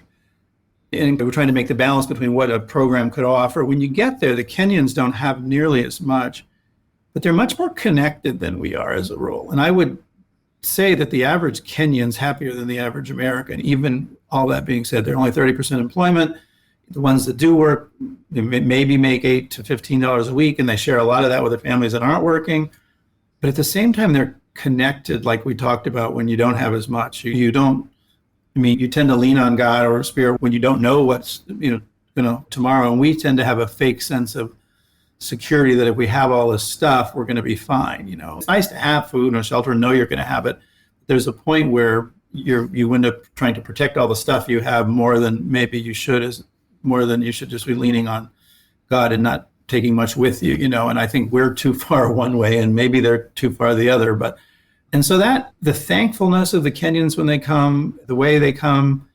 B: And we're trying to make the balance between what a program could offer. When you get there, the Kenyans don't have nearly as much, but they're much more connected than we are as a rule. And I would say that the average Kenyan's happier than the average American. Even all that being said, they're only 30% employment. The ones that do work, they maybe make $8 to $15 a week, and they share a lot of that with their families that aren't working. But at the same time, they're connected, like we talked about, when you don't have as much. You tend to lean on God or Spirit when you don't know what's tomorrow. And we tend to have a fake sense of security that if we have all this stuff, we're going to be fine. It's nice to have food and shelter and know you're going to have it. There's a point where you end up trying to protect all the stuff you have more than maybe you should, more than you should just be leaning on God and not taking much with you, and I think we're too far one way and maybe they're too far the other. And so that the thankfulness of the Kenyans when they come, the way they come,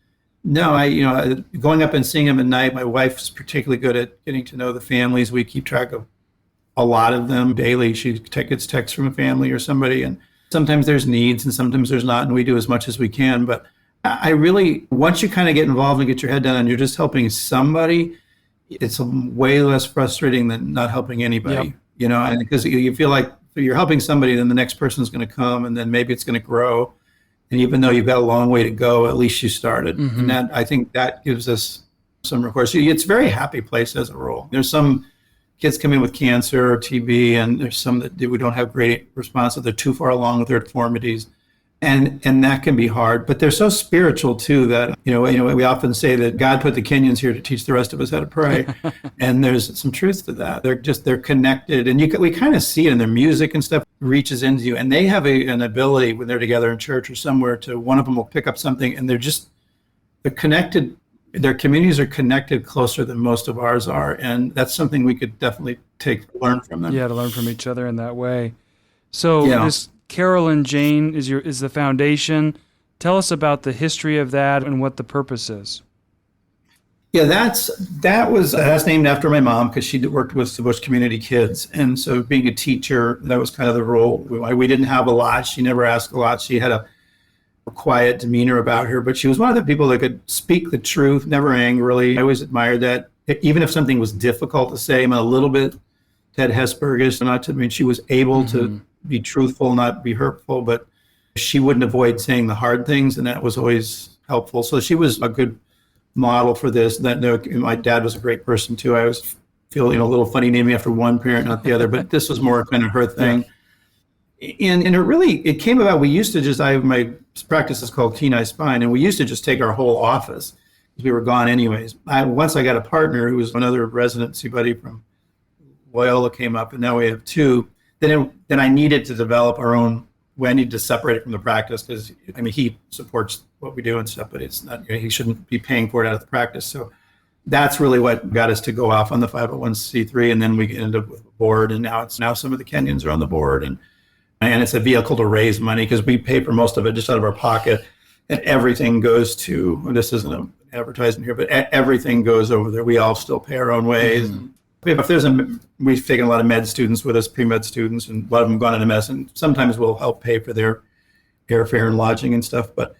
B: going up and seeing them at night, my wife's particularly good at getting to know the families. We keep track of a lot of them daily. She gets texts from a family or somebody, and sometimes there's needs and sometimes there's not, and we do as much as we can. But I really, once you kind of get involved and get your head down and you're just helping somebody, it's way less frustrating than not helping anybody.
A: Yep.
B: Because you feel like you're helping somebody, then the next person's going to come, and then maybe it's going to grow. And even though you've got a long way to go, at least you started.
A: Mm-hmm.
B: And I think that gives us some recourse. It's a very happy place as a rule. There's some kids come in with cancer or TB, and there's some that we don't have great response, they're too far along with their deformities. And that can be hard, but they're so spiritual too that, we often say that God put the Kenyans here to teach the rest of us how to pray. And there's some truth to that. They're connected, and we kind of see it in their music and stuff reaches into you. And they have an ability when they're together in church or somewhere one of them will pick up something, and they're connected. Their communities are connected closer than most of ours are. And that's something we could definitely learn from them.
A: Yeah, to learn from each other in that way. So this Carol and Jane is the foundation. Tell us about the history of that and what the purpose is.
B: Yeah, that's named after my mom because she worked with the Bush community kids. And so being a teacher, that was kind of the role. We didn't have a lot. She never asked a lot. She had a quiet demeanor about her, but she was one of the people that could speak the truth, never angrily. I always admired that. Even if something was difficult to say, I'm a little bit Ted Hesburgers, she was able to be truthful, not be hurtful, but she wouldn't avoid saying the hard things, and that was always helpful. So she was a good model for this. My dad was a great person too. I always feel a little funny naming after one parent, not the other, but this was more kind of her thing. And it came about, we used to my practice is called Kenai Spine, and we used to just take our whole office because we were gone anyways. Once I got a partner who was another residency buddy from Loyola came up, and now we have two. Then I needed to develop our own way. I needed to separate it from the practice because he supports what we do and stuff, but it's not, he shouldn't be paying for it out of the practice. So that's really what got us to go off on the 501c3, and then we ended up with a board, and now some of the Kenyans are on the board, and it's a vehicle to raise money because we pay for most of it just out of our pocket, and everything goes to, this isn't an advertisement here, but everything goes over there. We all still pay our own ways. Mm-hmm. We've taken a lot of med students with us, pre-med students, and a lot of them gone into medicine. Sometimes we'll help pay for their airfare and lodging and stuff. But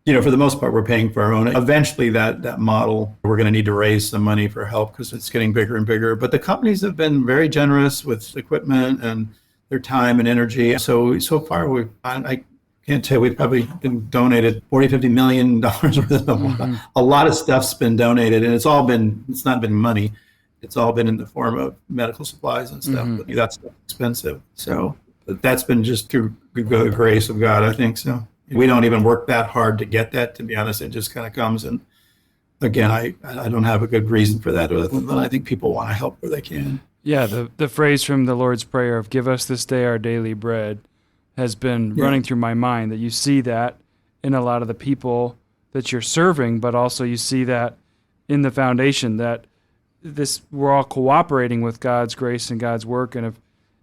B: for the most part, we're paying for our own. Eventually, that model, we're going to need to raise some money for help because it's getting bigger and bigger. But the companies have been very generous with equipment and their time and energy. So far, I can't tell, we've probably been donated $40-50 million worth of a lot of stuff's been donated, and it's not been money. It's all been in the form of medical supplies and stuff. But that's expensive. So that's been just through the grace of God, I think so. We don't even work that hard to get that, to be honest. It just kind of comes. And again, I don't have a good reason for that, but I think people want to help where they can.
A: Yeah, the phrase from the Lord's Prayer of "Give us this day our daily bread" has been running through my mind, that you see that in a lot of the people that you're serving, but also you see that in the foundation, that we're all cooperating with God's grace and God's work. And if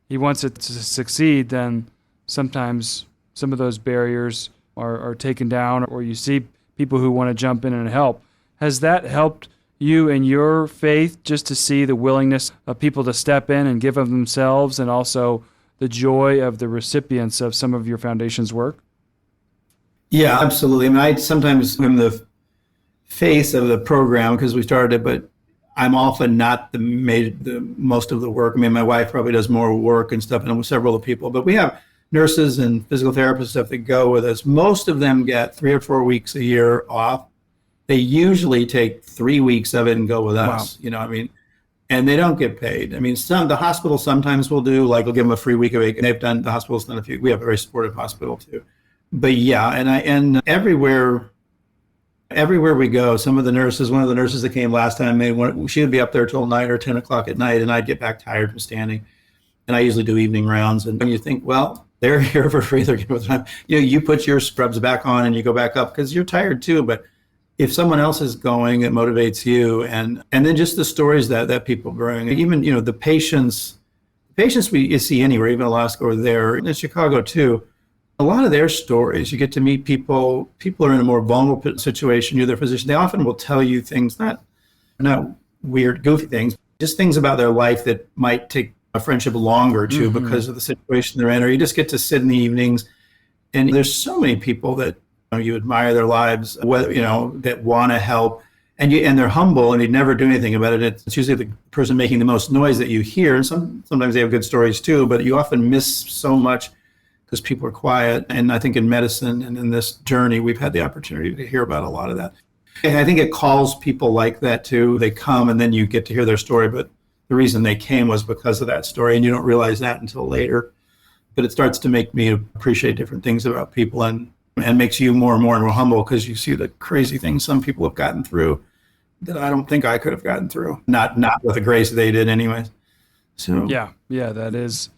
A: He wants it to succeed, then sometimes some of those barriers are taken down, or you see people who want to jump in and help. Has that helped you in your faith, just to see the willingness of people to step in and give of themselves, and also the joy of the recipients of some of your foundation's work?
B: Yeah, absolutely. I mean, I sometimes am the face of the program because we started it, but I'm often not the most of the work. I mean, my wife probably does more work and stuff, and several of the people, but we have nurses and physical therapists stuff that go with us. Most of them get 3 or 4 weeks a year off. They usually take 3 weeks of it and go with us. Wow. And they don't get paid. I mean, the hospital sometimes will do, like, we'll give them a free week of it. And the hospital's done a few. We have a very supportive hospital too. But yeah, and everywhere we go, one of the nurses that came last time, she would be up there till 9 or 10 o'clock at night, and I'd get back tired from standing. And I usually do evening rounds. And when you think, well, they're here for free, they're giving time. You put your scrubs back on and you go back up because you're tired too. But if someone else is going, it motivates you. And then just the stories that people bring, even, the patients you see anywhere, even Alaska or there, in Chicago too, a lot of their stories, you get to meet people are in a more vulnerable situation. You're their physician. They often will tell you things, not weird, goofy things, just things about their life that might take a friendship longer too, because of the situation they're in, or you just get to sit in the evenings. And there's so many people that you admire their lives, that want to help, and they're humble, and you never do anything about it. It's usually the person making the most noise that you hear. And sometimes they have good stories too, but you often miss so much because people are quiet. And I think in medicine and in this journey, we've had the opportunity to hear about a lot of that. And I think it calls people like that too. They come and then you get to hear their story, but the reason they came was because of that story, and you don't realize that until later. But it starts to make me appreciate different things about people, and makes you more and more humble because you see the crazy things some people have gotten through that I don't think I could have gotten through. Not with the grace they did anyways. So
A: yeah, that is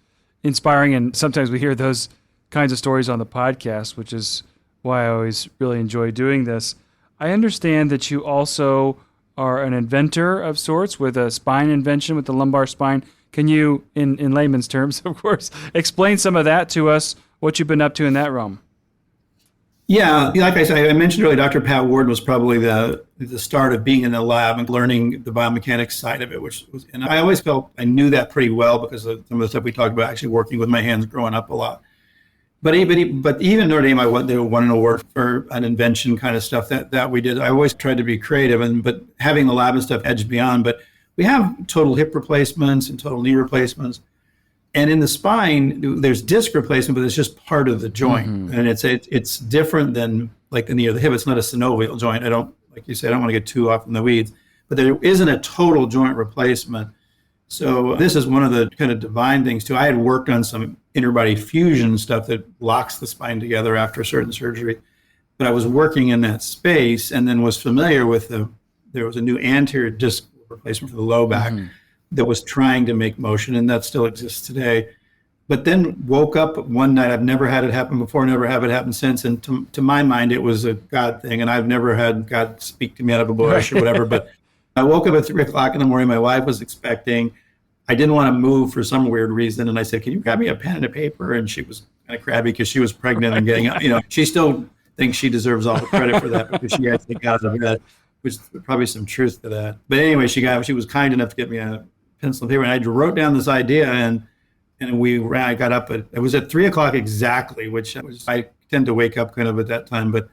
A: inspiring. And sometimes we hear those kinds of stories on the podcast, which is why I always really enjoy doing this. I understand that you also are an inventor of sorts with a spine invention with the lumbar spine. Can you, in layman's terms, of course, explain some of that to us, what you've been up to in that realm?
B: Yeah, like I said, I mentioned earlier, Dr. Pat Ward was probably the start of being in the lab and learning the biomechanics side of it, and I always felt I knew that pretty well because of some of the stuff we talked about, actually working with my hands growing up a lot. But even Notre Dame, they won an award for an invention kind of stuff that we did. I always tried to be creative, but having the lab and stuff edged beyond. But we have total hip replacements and total knee replacements. And in the spine, there's disc replacement, but it's just part of the joint. And it's different than like the knee or the hip. It's not a synovial joint. Like you said, I don't want to get too off in the weeds, but there isn't a total joint replacement. So this is one of the kind of divine things too. I had worked on some interbody fusion stuff that locks the spine together after a certain surgery, but I was working in that space and then was familiar with there was a new anterior disc replacement for the low back that was trying to make motion, and that still exists today. But then woke up one night, I've never had it happen before, never have it happen since, and to my mind, it was a God thing, and I've never had God speak to me out of a bush or whatever, but I woke up at 3 o'clock in the morning. My wife was expecting. I didn't want to move for some weird reason. And I said, can you grab me a pen and a paper? And she was kind of crabby because she was pregnant and getting, she still thinks she deserves all the credit for that because she actually got out of bed, which is probably some truth to that. But anyway, she was kind enough to get me a pencil and paper. And I wrote down this idea and I got up it was at 3 o'clock exactly, which I tend to wake up kind of at that time. But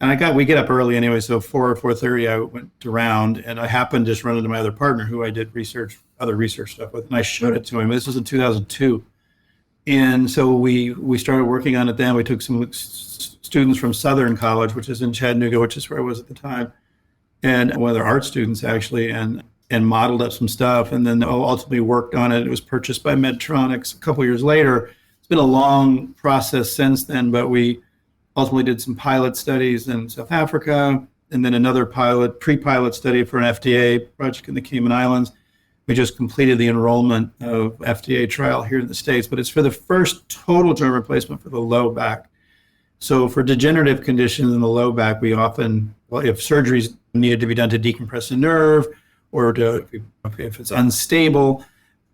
B: And we get up early anyway, so 4:30 I went to round, and I happened to just run into my other partner who I did other research stuff with, and I showed it to him. This was in 2002. And so we started working on it then. We took some students from Southern College, which is in Chattanooga, which is where I was at the time, and one of their art students actually, and modeled up some stuff, and then ultimately worked on it. It was purchased by Medtronic a couple years later. It's been a long process since then, but we ultimately did some pilot studies in South Africa, and then another pre-pilot study for an FDA project in the Cayman Islands. We just completed the enrollment of FDA trial here in the States, but it's for the first total joint replacement for the low back. So for degenerative conditions in the low back, we often, if surgeries needed to be done to decompress a nerve, or if it's unstable,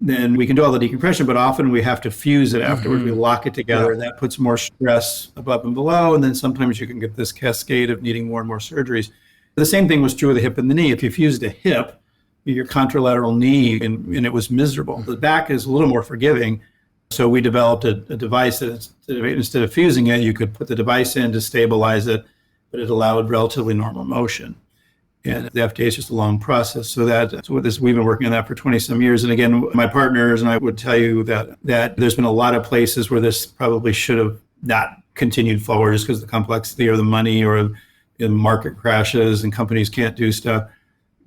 B: then we can do all the decompression, but often we have to fuse it afterwards. We lock it together, and that puts more stress above and below, and then sometimes you can get this cascade of needing more and more surgeries. The same thing was true of the hip and the knee. If you fused a hip, your contralateral knee, and it was miserable. The back is a little more forgiving, so we developed a device that instead of fusing it, you could put the device in to stabilize it, but it allowed relatively normal motion. And the FDA is just a long process. So we've been working on that for 20 some years. And again, my partners and I would tell you that there's been a lot of places where this probably should have not continued forward just because of the complexity or the money or the market crashes and companies can't do stuff.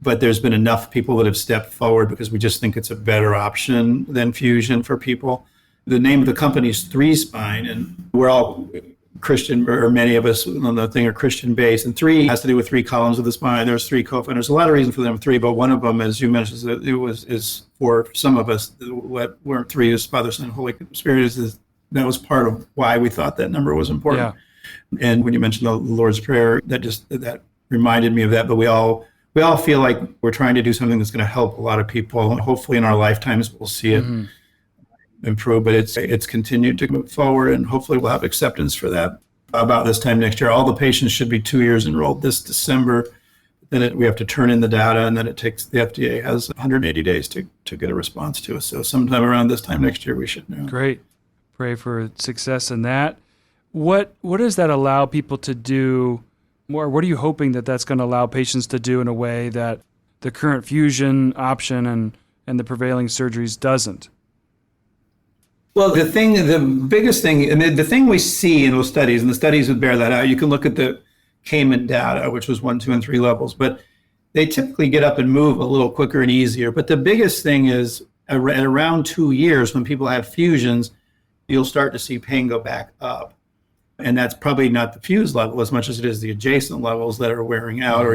B: But there's been enough people that have stepped forward because we just think it's a better option than fusion for people. The name of the company is 3Spine, and we're all Christian, or many of us on the thing are Christian based, and 3 has to do with 3 columns of the spine. There's 3 co-founders. A lot of reason for them 3, but one of them, as you mentioned, is for some of us what weren't 3 is Father, Son, Holy Spirit. That was part of why we thought that number was important. Yeah. And when you mentioned the Lord's Prayer, that reminded me of that. But we all feel like we're trying to do something that's going to help a lot of people. Hopefully, in our lifetimes, we'll see it improve, but it's continued to move forward, and hopefully we'll have acceptance for that about this time next year. All the patients should be 2 years enrolled this December. Then we have to turn in the data, and then the FDA has 180 days to get a response to us. So sometime around this time next year, we should know.
A: Great. Pray for success in that. What does that allow people to do more? What are you hoping that that's going to allow patients to do in a way that the current fusion option and the prevailing surgeries doesn't?
B: Well, the biggest thing, and the thing we see in those studies, and the studies would bear that out, you can look at the Cayman data, which was 1, 2, and 3 levels, but they typically get up and move a little quicker and easier. But the biggest thing is at around 2 years, when people have fusions, you'll start to see pain go back up. And that's probably not the fused level as much as it is the adjacent levels that are wearing out,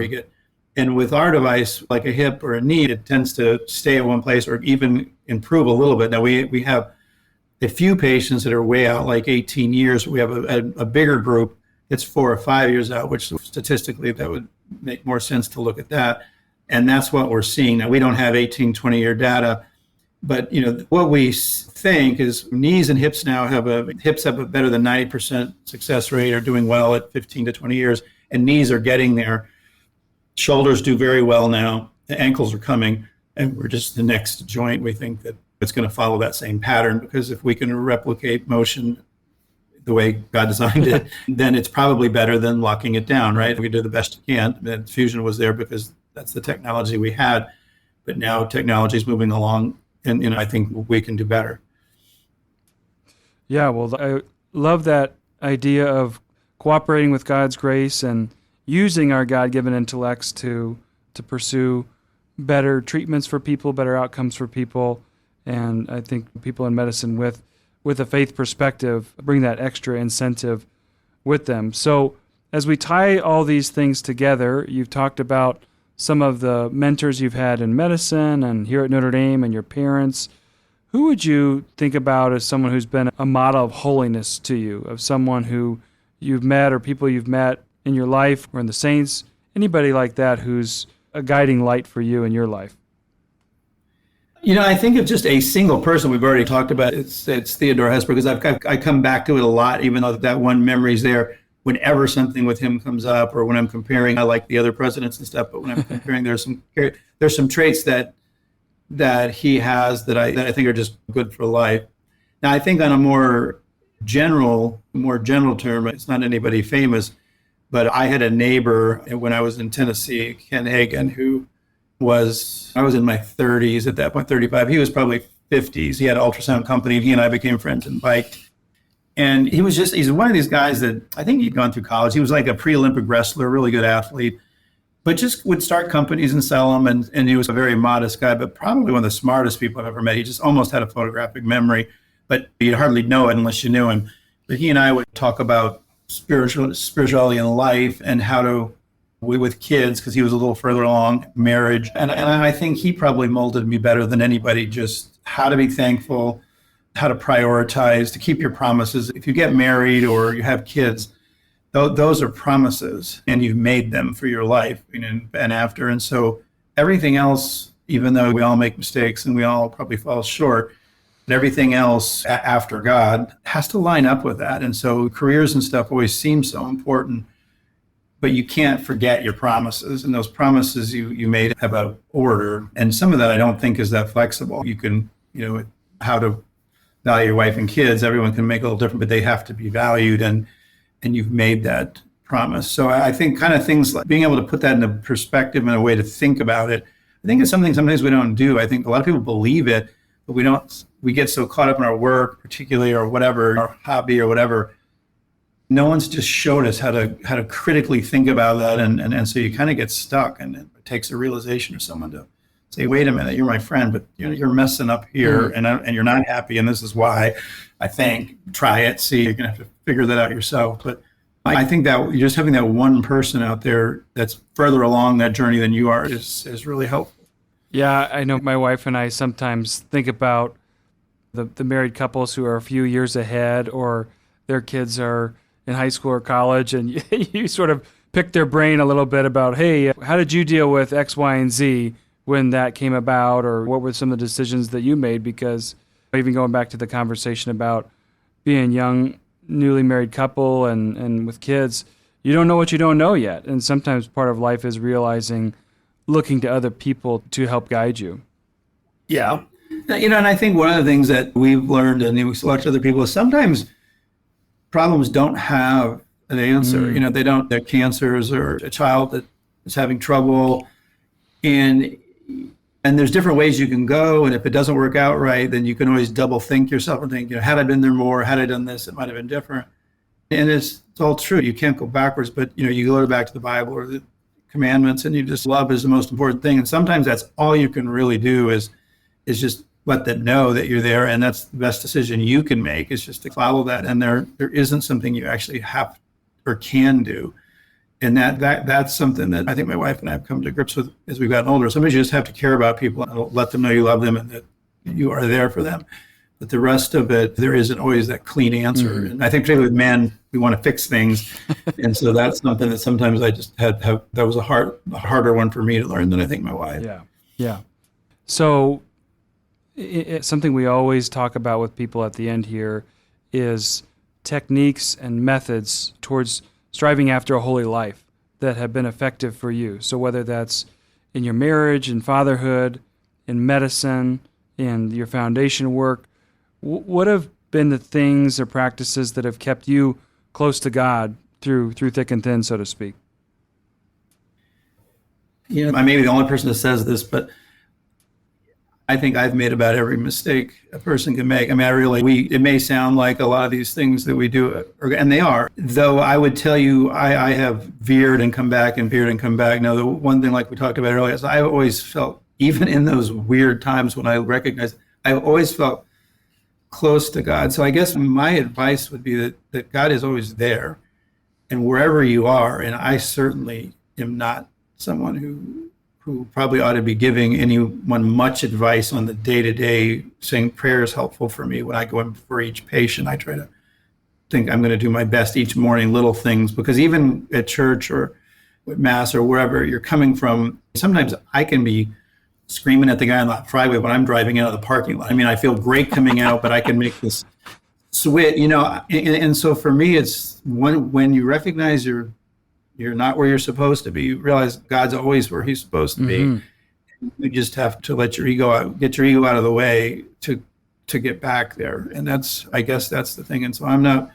B: and with our device, like a hip or a knee, it tends to stay at one place or even improve a little bit. Now we have a few patients that are way out, like 18 years. We have a bigger group that's 4 or 5 years out, which statistically that would make more sense to look at that. And that's what we're seeing. Now, we don't have 18, 20-year data, but what we think is knees and hips now hips have a better than 90% success rate, are doing well at 15 to 20 years, and knees are getting there. Shoulders do very well now. The ankles are coming, and we're just the next joint. We think that it's going to follow that same pattern, because if we can replicate motion the way God designed it, then it's probably better than locking it down, right? We do the best you can. And fusion was there because that's the technology we had. But now technology is moving along, and I think we can do better.
A: Yeah, well, I love that idea of cooperating with God's grace and using our God-given intellects to pursue better treatments for people, better outcomes for people. And I think people in medicine with a faith perspective bring that extra incentive with them. So as we tie all these things together, you've talked about some of the mentors you've had in medicine and here at Notre Dame and your parents. Who would you think about as someone who's been a model of holiness to you, of someone who you've met or people you've met in your life or in the saints, anybody like that who's a guiding light for you in your life?
B: I think of just a single person we've already talked about. It's Theodore Hesper, because I come back to it a lot, even though that one memory's there. Whenever something with him comes up, or when I'm comparing, I like the other presidents and stuff, but when I'm comparing, there's some traits that he has that I think are just good for life. Now, I think on a more general term, it's not anybody famous, But I had a neighbor when I was in Tennessee, Ken Hagan, I was in my 30s at that point, 35. He was probably 50s. He had an ultrasound company. He and I became friends and biked. And he's one of these guys that I think he'd gone through college. He was like a pre-Olympic wrestler, really good athlete, but just would start companies and sell them. And he was a very modest guy, but probably one of the smartest people I've ever met. He just almost had a photographic memory, but you'd hardly know it unless you knew him. But he and I would talk about spirituality in life and how to, with kids, because he was a little further along, marriage. And I think he probably molded me better than anybody, just how to be thankful, how to prioritize, to keep your promises. If you get married or you have kids, those are promises and you've made them for your life and after. And so everything else, even though we all make mistakes and we all probably fall short, but everything else after God has to line up with that. And so careers and stuff always seem so important, but you can't forget your promises. And those promises you made have an order. And some of that I don't think is that flexible. You can, how to value your wife and kids, everyone can make a little different, but they have to be valued, and you've made that promise. So I think kind of things like being able to put that into perspective and a way to think about it, I think it's something sometimes we don't do. I think a lot of people believe it, but we get so caught up in our work, particularly, or whatever, our hobby or whatever. No one's just showed us how to critically think about that, and so you kind of get stuck, and it takes a realization of someone to say, wait a minute, you're my friend, but you're messing up here, and you're not happy, and this is why. I think try it, see, you're gonna have to figure that out yourself. But I think that you're just having that one person out there that's further along that journey than you are is really helpful.
A: Yeah, I know my wife and I sometimes think about the married couples who are a few years ahead, or their kids are in high school or college, and you sort of pick their brain a little bit about, hey, how did you deal with X, Y, and Z when that came about, or what were some of the decisions that you made? Because even going back to the conversation about being young, newly married couple and with kids, you don't know what you don't know yet. And sometimes part of life is realizing, looking to other people to help guide you.
B: Yeah. And I think one of the things that we've learned, and we watch other people, is sometimes problems don't have an answer. They don't, they're cancers or a child that is having trouble. And there's different ways you can go. And if it doesn't work out right, then you can always double think yourself and think, had I been there more, had I done this, it might have been different. And it's all true. You can't go backwards, but you go back to the Bible or the commandments, and you just, love is the most important thing. And sometimes that's all you can really do is just let them know that you're there. And that's the best decision you can make, is just to follow that. And there isn't something you actually have or can do. And that's something that I think my wife and I have come to grips with as we've gotten older. Sometimes you just have to care about people and let them know you love them and that you are there for them. But the rest of it, there isn't always that clean answer. And I think particularly with men, we want to fix things. And so that's something that sometimes I just that was a harder one for me to learn than I think my wife.
A: Yeah. So it's something we always talk about with people at the end here is techniques and methods towards striving after a holy life that have been effective for you. So whether that's in your marriage, in fatherhood, in medicine, in your foundation work, what have been the things or practices that have kept you close to God through thick and thin, so to speak?
B: I may be the only person that says this, but I think I've made about every mistake a person can make. I mean, it may sound like a lot of these things that we do, and they are, though I would tell you, I have veered and come back and veered and come back. Now, the one thing like we talked about earlier is I've always felt, even in those weird times when I recognize, I've always felt close to God. So I guess my advice would be that God is always there, and wherever you are, and I certainly am not someone who probably ought to be giving anyone much advice on the day-to-day, saying prayer is helpful for me. When I go in for each patient, I try to think I'm going to do my best each morning, little things, because even at church or with Mass or wherever you're coming from, sometimes I can be screaming at the guy on the freeway when I'm driving out of the parking lot. I mean, I feel great coming out, but I can make this switch, and so for me, it's when you recognize you're not where you're supposed to be. You realize God's always where he's supposed to be. You just have to let your ego out, get your ego out of the way to get back there. And I guess that's the thing. And so I'm not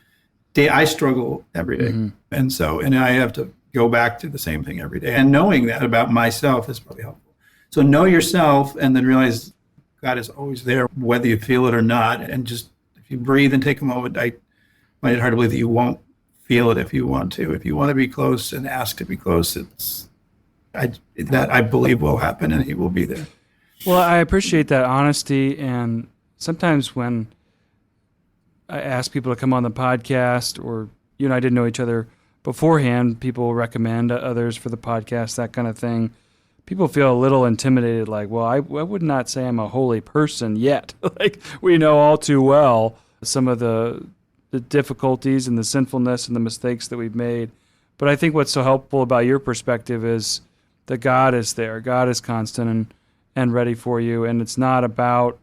B: day. I struggle every day. And I have to go back to the same thing every day. And knowing that about myself is probably helpful. So know yourself and then realize God is always there, whether you feel it or not. And just, if you breathe and take a moment, I find it hard to believe that you won't feel it if you want to. If you want to be close and ask to be close, that I believe will happen, and he will be there.
A: Well, I appreciate that honesty. And sometimes when I ask people to come on the podcast, or you and I didn't know each other beforehand, people recommend others for the podcast, that kind of thing. People feel a little intimidated, like, well, I would not say I'm a holy person yet. Like, we know all too well some of the difficulties and the sinfulness and the mistakes that we've made. But I think what's so helpful about your perspective is that God is there. God is constant and ready for you. And it's not about,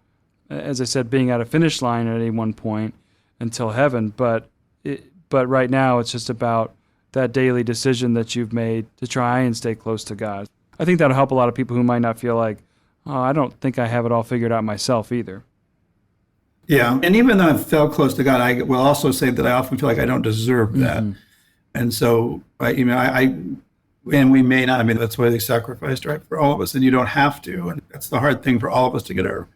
A: as I said, being at a finish line at any one point until heaven. But right now, it's just about that daily decision that you've made to try and stay close to God. I think that'll help a lot of people who might not feel like, oh, I don't think I have it all figured out myself either.
B: Yeah, and even though I felt close to God, I will also say that I often feel like I don't deserve that. And so, and we may not. I mean, that's why they sacrificed, right, for all of us, and you don't have to. And that's the hard thing for all of us to get at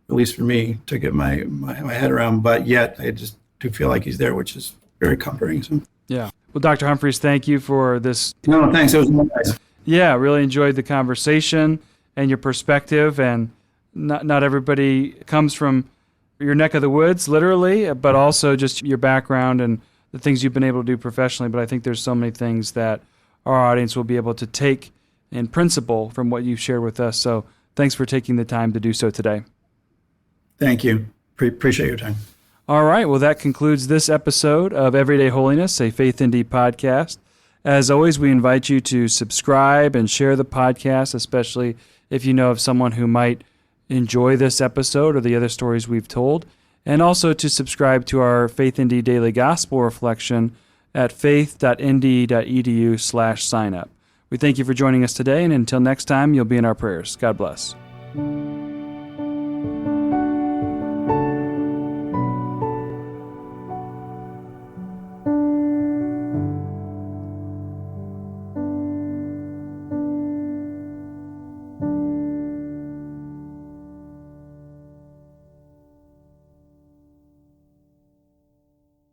B: least for me, to get my head around. But yet, I just do feel like he's there, which is very comforting. So.
A: Yeah. Well, Dr. Humphreys, thank you for this.
B: No, thanks. It was nice.
A: Yeah, really enjoyed the conversation and your perspective. And not everybody comes from your neck of the woods, literally, but also just your background and the things you've been able to do professionally. But I think there's so many things that our audience will be able to take in principle from what you've shared with us. So thanks for taking the time to do so today.
B: Thank you. Appreciate your time.
A: All right. Well, that concludes this episode of Everyday Holiness, a Faith in D podcast. As always, we invite you to subscribe and share the podcast, especially if you know of someone who might enjoy this episode or the other stories we've told, and also to subscribe to our Faith in D Daily Gospel Reflection at faith.nd.edu/signup. We thank you for joining us today, and until next time, you'll be in our prayers. God bless.